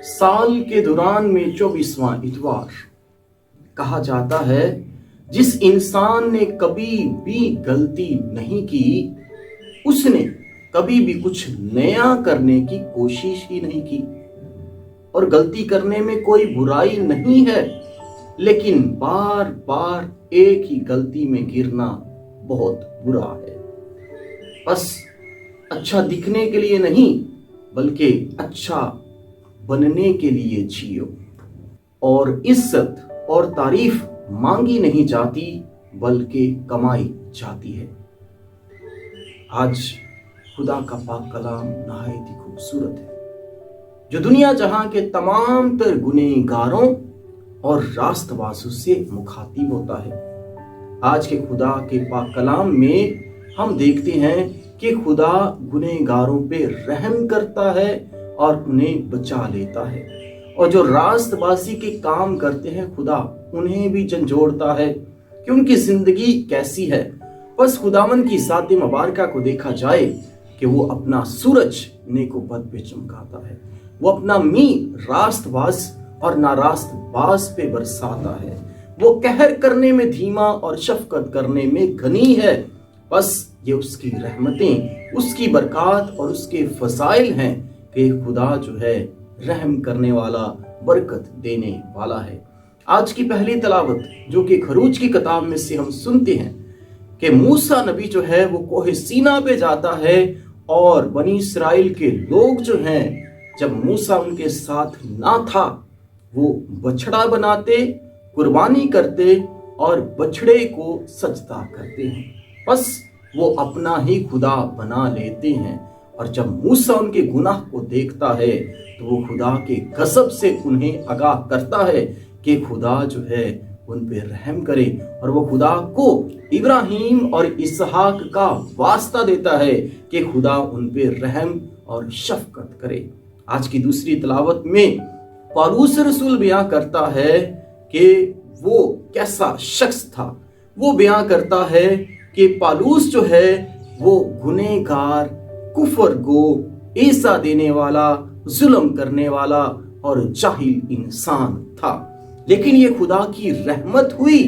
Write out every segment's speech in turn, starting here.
साल के दौरान में 24वां इतवार कहा जाता है, जिस इंसान ने कभी भी गलती नहीं की उसने कभी भी कुछ नया करने की कोशिश ही नहीं की। और गलती करने में कोई बुराई नहीं है, लेकिन बार बार एक ही गलती में गिरना बहुत बुरा है। बस अच्छा दिखने के लिए नहीं, बल्कि अच्छा बनने के लिए जियो। और इज्जत और तारीफ मांगी नहीं जाती, बल्कि कमाई जाती है। आज खुदा का पाक कलाम नहायत ही खूबसूरत है, जो दुनिया जहां के तमाम तर गुनहगारों और रास्तबाजों से मुखातिब होता है। आज के खुदा के पाक कलाम में हम देखते हैं कि खुदा गुनहगारों पे रहम करता है और उन्हें बचा लेता है। और जो रास्तबाजी के काम करते हैं, खुदा उन्हें भी झंझोड़ता है कि उनकी जिंदगी कैसी है। बस खुदावन की ज़ात मुबारका को देखा जाए कि वो अपना सूरज नेको बद पे चमकाता है, वो अपना मी रास्तबाज और नारास्तबाज पे बरसाता है। वो कहर करने में धीमा और शफकत करने में घनी है। बस ये उसकी रहमतें, उसकी बरकत और उसके फजाइल हैं कि खुदा जो है रहम करने वाला, बरकत देने वाला है। आज की पहली तलावत जो कि खरूज की किताब में से हम सुनते हैं कि मूसा नबी जो है वो कोहे सीना पे जाता है, और बनी इस्राएल के लोग जो हैं, जब मूसा उनके साथ ना था, वो बछड़ा बनाते, कुर्बानी करते और बछड़े को सजदा करते हैं। बस वो अपना ही खुदा बना लेते हैं। और जब मूसा उनके गुनाह को देखता है तो वो खुदा के गज़ब से उन्हें आगाह करता है कि खुदा जो है उन पे रहम करे। और वो खुदा को इब्राहिम और इसहाक का वास्ता देता है कि खुदा उन पे रहम और शफकत करे। आज की दूसरी तलावत में पौलुस रसूल बयां करता है कि वो कैसा शख्स था। वो बयां करता है कि पौलुस जो है वो गुनहगार, कुफर गो, ईसा देने वाला, जुल्म करने वाला और जाहिल इंसान था। लेकिन ये खुदा की रहमत हुई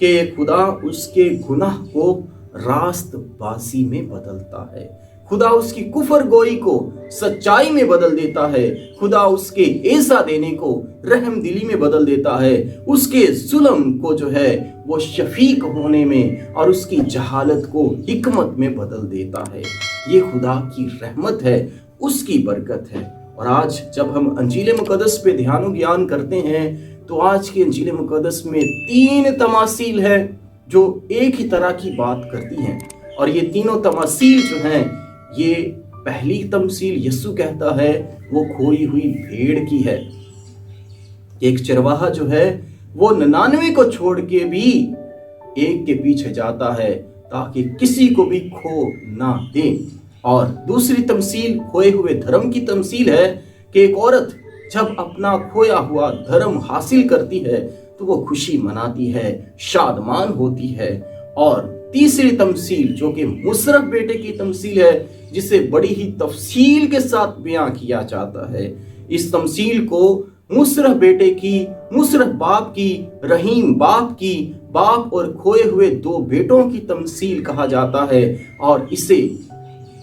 कि खुदा उसके गुनाह को रास्तबाजी में बदलता है। खुदा उसकी कुफर गोई को सच्चाई में बदल देता है। खुदा उसके ईसा देने को रहम दिली में बदल देता है। उसके जुल्म को जो है वो शफीक होने में और उसकी जहालत को हिकमत में बदल देता है। ये खुदा की रहमत है, उसकी बरकत है। और आज जब हम अंजील मुकद्दस पे ध्यान ज्ञान करते हैं तो आज के अंजील मुकद्दस में 3 तमासील है जो एक ही तरह की बात करती हैं। और ये तीनों तमासील जो हैं, ये पहली तमसील यीशु कहता है वो खोई हुई भेड़ की है। एक चरवाहा जो है वो 99 को छोड़ के भी एक के पीछे जाता है ताकि किसी को भी खो ना दे। और दूसरी तमसील खोए हुए धर्म की तमसील है कि एक औरत जब अपना खोया हुआ धर्म हासिल करती है तो वो खुशी मनाती है, शादमान होती है। और तीसरी तमसील जो कि मुशर्रफ बेटे की तमसील है, जिसे बड़ी ही तफसील के साथ बयां किया जाता है। इस तमसील को मुशर्रफ बेटे की, मुशर्रफ बाप की, रहीम बाप की, बाप और खोए हुए 2 बेटों की तमसील कहा जाता है। और इसे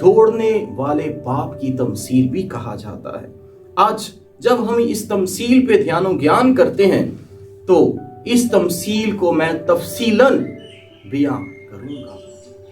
दौड़ने वाले बाप की तमसील भी कहा जाता है। आज जब हम इस तमसील पे ध्यान ज्ञान करते हैं तो इस तमसील को मैं तफसीलन बयां करूंगा।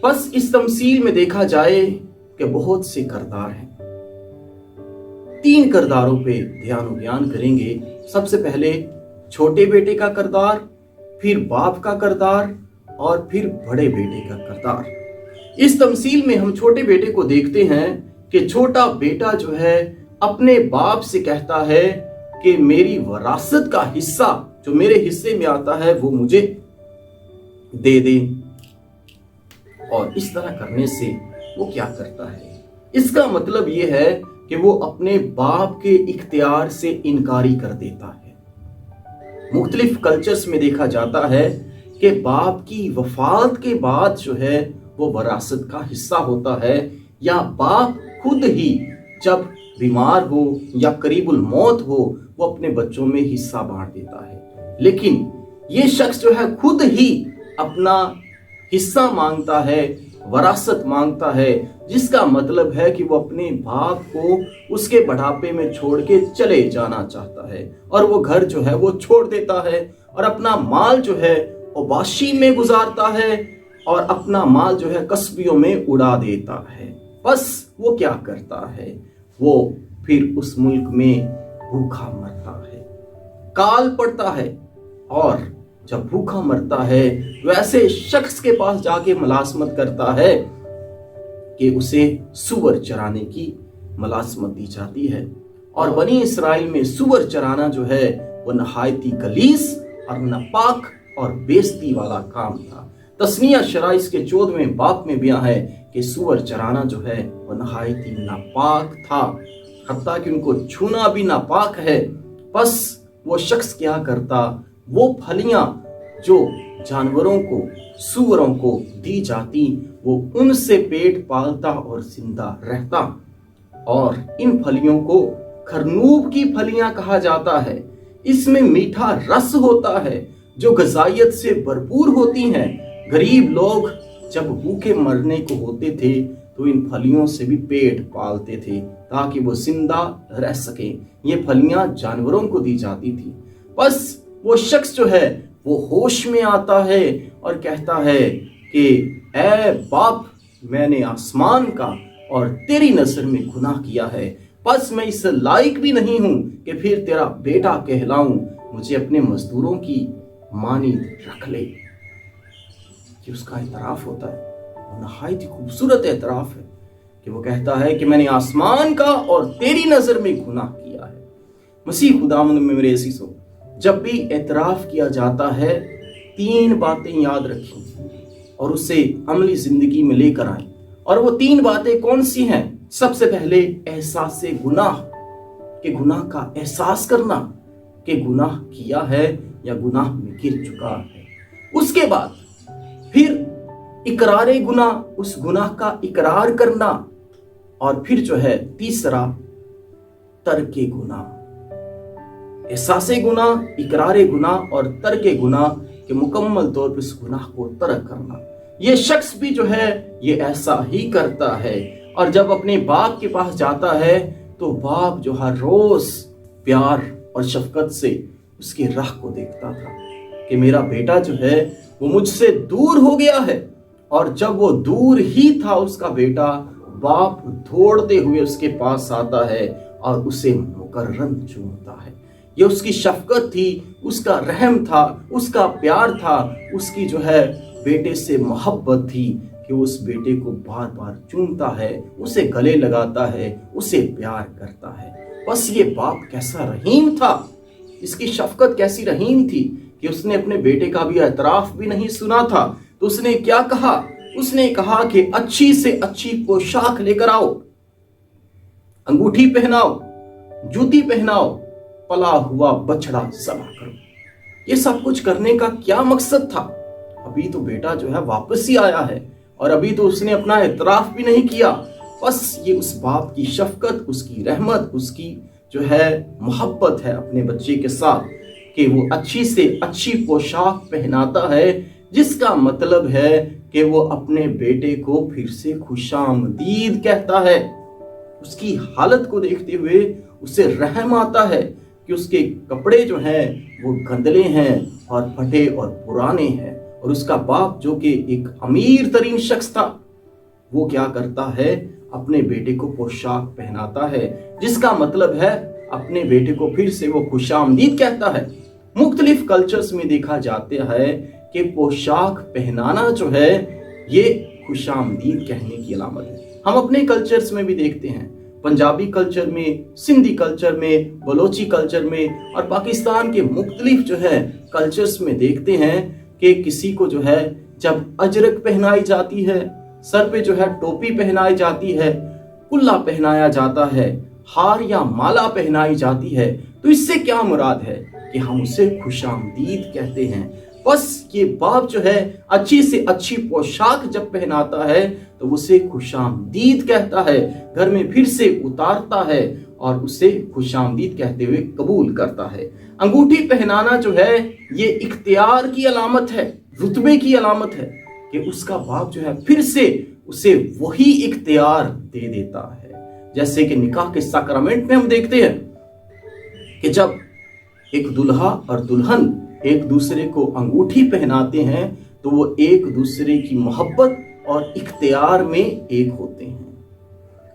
बस इस तमसील में देखा जाए कि बहुत से किरदार हैं। 3 किरदारों पे ध्यान ज्ञान करेंगे। सबसे पहले छोटे बेटे का किरदार, फिर बाप का किरदार और फिर बड़े बेटे का किरदार। इस तमसील में हम छोटे बेटे को देखते हैं कि छोटा बेटा जो है अपने बाप से कहता है कि मेरी वरासत का हिस्सा जो मेरे हिस्से में आता है वो मुझे दे दे। और इस तरह करने से वो क्या करता है, इसका मतलब ये है कि वो अपने बाप के इख्तियार से इनकारी कर देता है। मुख्तलिफ कल्चर्स में देखा जाता है कि बाप की वफात के बाद जो है वो वरासत का हिस्सा होता है, या बाप खुद ही जब बीमार हो या करीबुल मौत हो, वो अपने बच्चों में हिस्सा बांट देता है। लेकिन ये शख्स जो है खुद ही अपना हिस्सा मांगता है, वरासत मांगता है, जिसका मतलब है कि वो अपने बाप को उसके बुढ़ापे में छोड़ के चले जाना चाहता है, और वो घर जो है वो छोड़ देता है और अपना माल जो है ओबाशी में गुजारता है और अपना माल जो है कस्बियों में उड़ा देता है। बस वो क्या करता है, वो फिर उस मुल्क में भूखा मरता है, काल पड़ता है, और जब भूखा मरता है वैसे शख्स के पास जाके मुलाजमत करता है कि उसे सूअर चराने की मुलाजमत दी जाती है। और बनी इसराइल में सूअर चराना जो है वो नहायती गलीस और नापाक और बेइज्जती वाला काम था। तस्निया शराइस के 14वें बाब में बयां है कि सूअर चराना जो है वो नहायती नापाक था, हत्ता कि उनको छूना भी नापाक है। बस वो शख्स क्या करता, वो फलियां जो जानवरों को, सूअरों को दी जाती, वो उनसे पेट पालता और जिंदा रहता। और इन फलियों को खरनूब की फलियां कहा जाता है। इसमें मीठा रस होता है जो गजाइत से भरपूर होती हैं। गरीब लोग जब भूखे मरने को होते थे तो इन फलियों से भी पेट पालते थे ताकि वो जिंदा रह सके। ये फलियां जानवरों को दी जाती थी। बस वो शख्स जो है वो होश में आता है और कहता है कि ऐ बाप, मैंने आसमान का और तेरी नजर में गुनाह किया है, बस मैं इस लायक भी नहीं हूं कि फिर तेरा बेटा कहलाऊं, मुझे अपने मजदूरों की मानीद रख ले। कि उसका एतराफ होता है, नहायत ही खूबसूरत एतराफ है कि वो कहता है कि मैंने आसमान का और तेरी नजर में गुनाह किया है। मसीह खुदावंद में मेरे अज़ीज़ों, जब भी एतराफ किया जाता है 3 बातें याद रखें और उसे अमली जिंदगी में लेकर आए। और वो 3 बातें कौन सी हैं? सबसे पहले एहसास गुनाह, के गुनाह का एहसास करना कि गुनाह किया है या गुनाह में गिर चुका है। उसके बाद फिर इकरार गुनाह, उस गुनाह का इकरार करना। और फिर जो है तीसरा तर्के गुनाह, एहसास गुनाह, इकरार गुनाह और तर्के गुनाह के मुकम्मल तौर पर इस गुनाह को तर्क करना। ये शख्स भी जो है ये ऐसा ही करता है। और जब अपने बाप के पास जाता है तो बाप जो हर रोज प्यार और शफकत से उसकी राह को देखता था कि मेरा बेटा जो है वो मुझसे दूर हो गया है। और जब वो दूर ही था उसका बेटा, बाप दौड़ते हुए उसके पास आता है और उसे मुकर्रम चूमता है। ये उसकी शफकत थी, उसका रहम था, उसका प्यार था, उसकी जो है बेटे से मोहब्बत थी कि उस बेटे को बार बार चूमता है, उसे गले लगाता है, उसे प्यार करता है। बस ये बाप कैसा रहीम था, इसकी शफकत कैसी रहीम थी कि उसने अपने बेटे का भी एतराफ भी नहीं सुना था। तो उसने क्या कहा? उसने कहा कि अच्छी से अच्छी पोशाक लेकर आओ, अंगूठी पहनाओ, जूती पहनाओ, पला हुआ बछड़ा ज़बह करो। ये सब कुछ करने का क्या मकसद था? अभी तो बेटा जो है वापस ही आया है और अभी तो उसने अपना एतराफ भी नहीं किया। बस ये उस बाप की शफकत, उसकी रहमत, उसकी जो है मोहब्बत है अपने बच्चे के साथ कि वो अच्छी से अच्छी पोशाक पहनाता है, जिसका मतलब है कि वो अपने बेटे को फिर से खुशामदीद कहता है। उसकी हालत को देखते हुए उसे रहम आता है कि उसके कपड़े जो हैं वो गंदले हैं और फटे और पुराने हैं। और उसका बाप जो कि एक अमीर तरीन शख्स था, वो क्या करता है? अपने बेटे को पोशाक पहनाता है, जिसका मतलब है अपने बेटे को फिर से वो खुशामदीद कहता है। मुख्तलिफ कल्चर्स में देखा जाता है कि पोशाक पहनाना जो है ये खुशामदीद कहने की अलामत है। हम अपने कल्चर्स में भी देखते हैं, पंजाबी कल्चर में, सिंधी कल्चर में, बलोची कल्चर में और पाकिस्तान के मुख्तलिफ जो है कल्चर्स में देखते हैं कि किसी को जो है जब अजरक पहनाई जाती है, सर पे जो है टोपी पहनाई जाती है, कुल्ला पहनाया जाता है, हार या माला पहनाई जाती है, तो इससे क्या मुराद है कि हम उसे खुशामदीद कहते हैं। बस ये बाप जो है अच्छी से अच्छी पोशाक जब पहनाता है तो उसे खुशामदीद कहता है, घर में फिर से उतारता है اور اسے خوش آمدید کہتے ہوئے قبول کرتا ہے۔ انگوٹھی پہنانا جو ہے یہ اختیار کی علامت ہے، رتبے کی علامت ہے کہ اس کا باپ جو ہے پھر سے اسے وہی اختیار دے دیتا ہے۔ جیسے کہ نکاح کے ساکرامنٹ میں ہم دیکھتے ہیں کہ جب ایک دلہا اور دلہن ایک دوسرے کو انگوٹھی پہناتے ہیں تو وہ ایک دوسرے کی محبت اور اختیار میں ایک ہوتے ہیں۔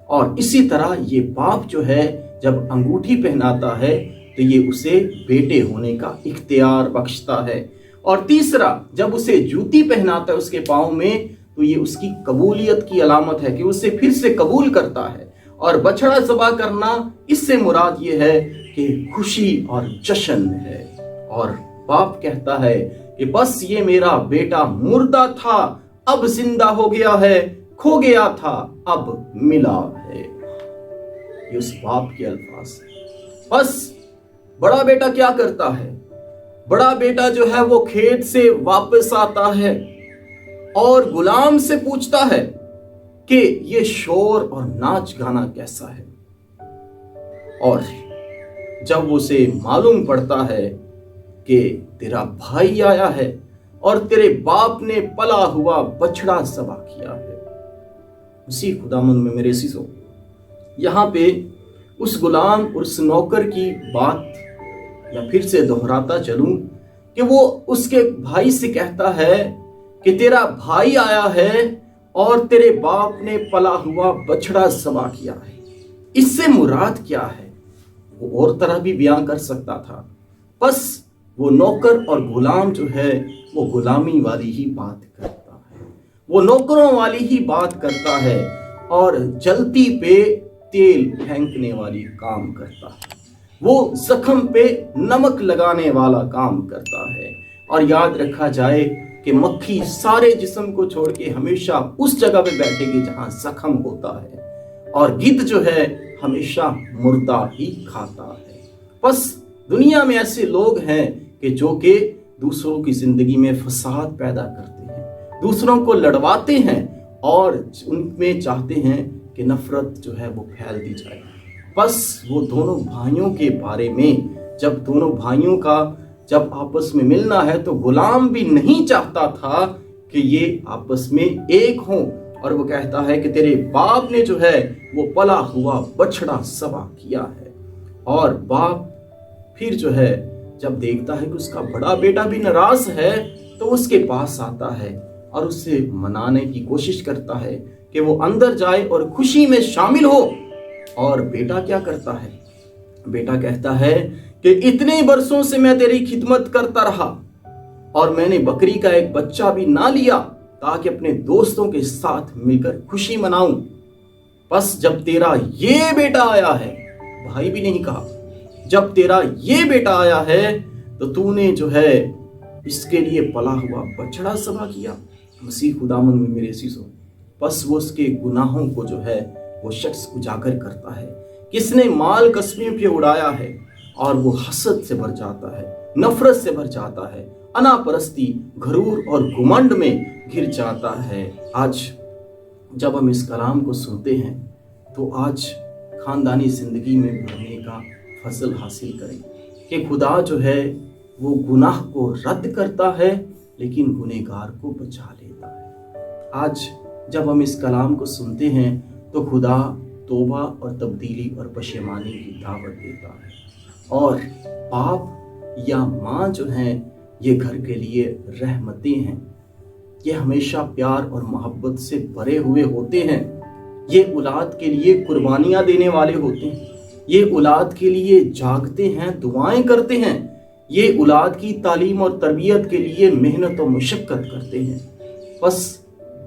اور اسی طرح یہ باپ جو ہے جب انگوٹھی پہناتا ہے تو یہ اسے بیٹے ہونے کا اختیار بخشتا ہے۔ اور تیسرا، جب اسے جوتی پہناتا ہے اس کے پاؤں میں تو یہ اس کی قبولیت کی علامت ہے کہ اسے پھر سے قبول کرتا ہے۔ اور بچڑا ذبح کرنا، اس سے مراد یہ ہے کہ خوشی اور جشن ہے۔ اور باپ کہتا ہے کہ بس یہ میرا بیٹا مردہ تھا اب زندہ ہو گیا ہے، کھو گیا تھا اب ملا ہے۔ یہ اس باپ کے الفاظ ہیں۔ بس بڑا بیٹا کیا کرتا ہے؟ بڑا بیٹا جو ہے وہ کھیت سے واپس آتا ہے اور غلام سے پوچھتا ہے کہ یہ شور اور ناچ گانا کیسا ہے؟ اور جب اسے معلوم پڑتا ہے کہ تیرا بھائی آیا ہے اور تیرے باپ نے پلا ہوا بچڑا ذبح کیا ہے۔ اسی خداوند میں میرے عزیزو، یہاں پہ اس غلام اور اس نوکر کی بات یا پھر سے دہراتا چلوں کہ وہ اس کے بھائی سے کہتا ہے کہ تیرا بھائی آیا ہے اور تیرے باپ نے پلا ہوا بچڑا ذبح کیا ہے۔ اس سے مراد کیا ہے؟ وہ اور طرح بھی بیان کر سکتا تھا، بس وہ نوکر اور غلام جو ہے وہ غلامی والی ہی بات کرتا ہے، وہ نوکروں والی ہی بات کرتا ہے اور جلتی پہ تیل پھینکنے والی کام کرتا ہے، وہ زخم پہ نمک لگانے والا کام کرتا ہے۔ اور یاد رکھا جائے کہ مکھی سارے جسم کو چھوڑ کے ہمیشہ اس جگہ پہ بیٹھے گی جہاں زخم ہوتا ہے، اور گدھ جو ہے ہمیشہ مردہ ہی کھاتا ہے۔ بس دنیا میں ایسے لوگ ہیں کہ جو کہ دوسروں کی زندگی میں فساد پیدا کرتے ہیں، دوسروں کو لڑواتے ہیں اور ان میں چاہتے ہیں کہ نفرت جو ہے وہ پھیل دی جائے۔ بس وہ دونوں بھائیوں کے بارے میں، جب دونوں بھائیوں کا جب آپس میں ملنا ہے تو غلام بھی نہیں چاہتا تھا کہ یہ آپس میں ایک ہوں، اور وہ کہتا ہے کہ تیرے باپ نے جو ہے وہ پلا ہوا بچڑا ذبح کیا ہے۔ اور باپ پھر جو ہے جب دیکھتا ہے کہ اس کا بڑا بیٹا بھی ناراض ہے تو اس کے پاس آتا ہے اور اسے منانے کی کوشش کرتا ہے کہ وہ اندر جائے اور خوشی میں شامل ہو۔ اور بیٹا کیا کرتا ہے؟ بیٹا کہتا ہے کہ اتنے برسوں سے میں تیری خدمت کرتا رہا اور میں نے بکری کا ایک بچہ بھی نہ لیا تاکہ اپنے دوستوں کے ساتھ مل کر خوشی مناؤں۔ بس جب تیرا یہ بیٹا آیا ہے، بھائی بھی نہیں کہا، جب تیرا یہ بیٹا آیا ہے تو تو نے جو ہے اس کے لیے پلا ہوا بچڑا ذبح کیا۔ مسیح خداوند میں میرے عزیزو، بس وہ اس کے گناہوں کو جو ہے وہ شخص اجاگر کرتا ہے، کس نے مال قسمیوں پہ اڑایا ہے، اور وہ حسد سے بھر جاتا ہے، نفرت سے بھر جاتا ہے، انا پرستی، غرور اور گھمنڈ میں گر جاتا ہے۔ آج جب ہم اس کلام کو سنتے ہیں تو آج خاندانی زندگی میں بڑھنے کا فضل حاصل کریں کہ خدا جو ہے وہ گناہ کو رد کرتا ہے لیکن گنہگار کو بچا لیتا ہے۔ آج جب ہم اس کلام کو سنتے ہیں تو خدا توبہ اور تبدیلی اور پشیمانی کی دعوت دیتا ہے، اور باپ یا ماں جو ہیں یہ گھر کے لیے رحمتیں ہیں، یہ ہمیشہ پیار اور محبت سے بھرے ہوئے ہوتے ہیں، یہ اولاد کے لیے قربانیاں دینے والے ہوتے ہیں، یہ اولاد کے لیے جاگتے ہیں، دعائیں کرتے ہیں، یہ اولاد کی تعلیم اور تربیت کے لیے محنت و مشقت کرتے ہیں۔ بس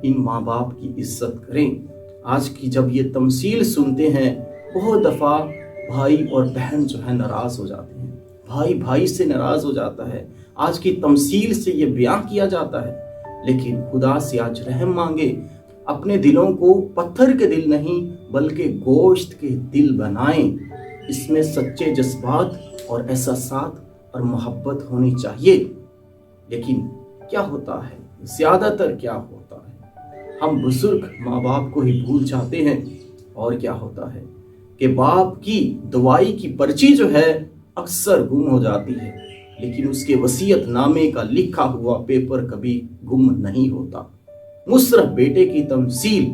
ان ماں باپ کی عزت کریں۔ آج کی جب یہ تمثیل سنتے ہیں، بہت دفعہ بھائی اور بہن جو ہے ناراض ہو جاتے ہیں، بھائی بھائی سے ناراض ہو جاتا ہے، آج کی تمثیل سے یہ بیان کیا جاتا ہے، لیکن خدا سے آج رحم مانگے، اپنے دلوں کو پتھر کے دل نہیں بلکہ گوشت کے دل بنائیں، اس میں سچے جذبات اور احساسات اور محبت ہونی چاہیے۔ لیکن کیا ہوتا ہے، زیادہ تر کیا ہوتا ہے، ہم بزرگ ماں باپ کو ہی بھول جاتے ہیں، اور کیا ہوتا ہے کہ باپ کی دعائی کی پرچی جو ہے اکثر گم ہو جاتی ہے، لیکن اس کے وصیت نامے کا لکھا ہوا پیپر کبھی گم نہیں ہوتا۔ مصرف بیٹے کی تمثیل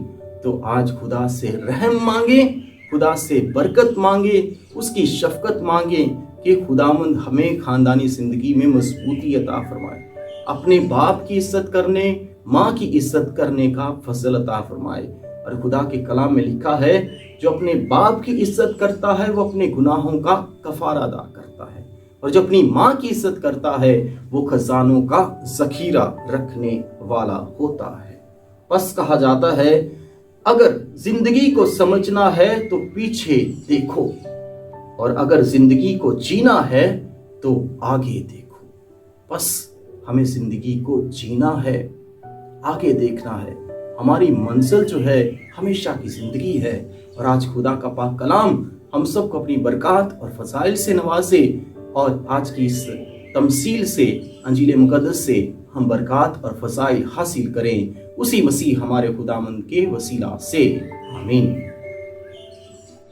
تو آج خدا سے رحم مانگے، خدا سے برکت مانگے، اس کی شفقت مانگے کہ خداوند ہمیں خاندانی زندگی میں مضبوطی عطا فرمائے، اپنے باپ کی عزت کرنے، ماں کی عزت کرنے کا فضل عطا فرمائے۔ اور خدا کے کلام میں لکھا ہے جو اپنے باپ کی عزت کرتا ہے وہ اپنے گناہوں کا کفارہ ادا کرتا ہے، اور جو اپنی ماں کی عزت کرتا ہے وہ خزانوں کا ذخیرہ رکھنے والا ہوتا ہے۔ بس کہا جاتا ہے اگر زندگی کو سمجھنا ہے تو پیچھے دیکھو، اور اگر زندگی کو جینا ہے تو آگے دیکھو۔ بس ہمیں زندگی کو جینا ہے، آگے دیکھنا ہے۔ ہماری منزل جو ہے ہمیشہ کی زندگی ہے۔ اور آج خدا کا پاک کلام ہم سب کو اپنی برکات اور فضائل سے نوازے، اور آج کی اس تمثیل سے، انجیل مقدس سے ہم برکات اور فضائل حاصل کریں، اسی مسیح ہمارے خداوند کے وسیلہ سے، آمین۔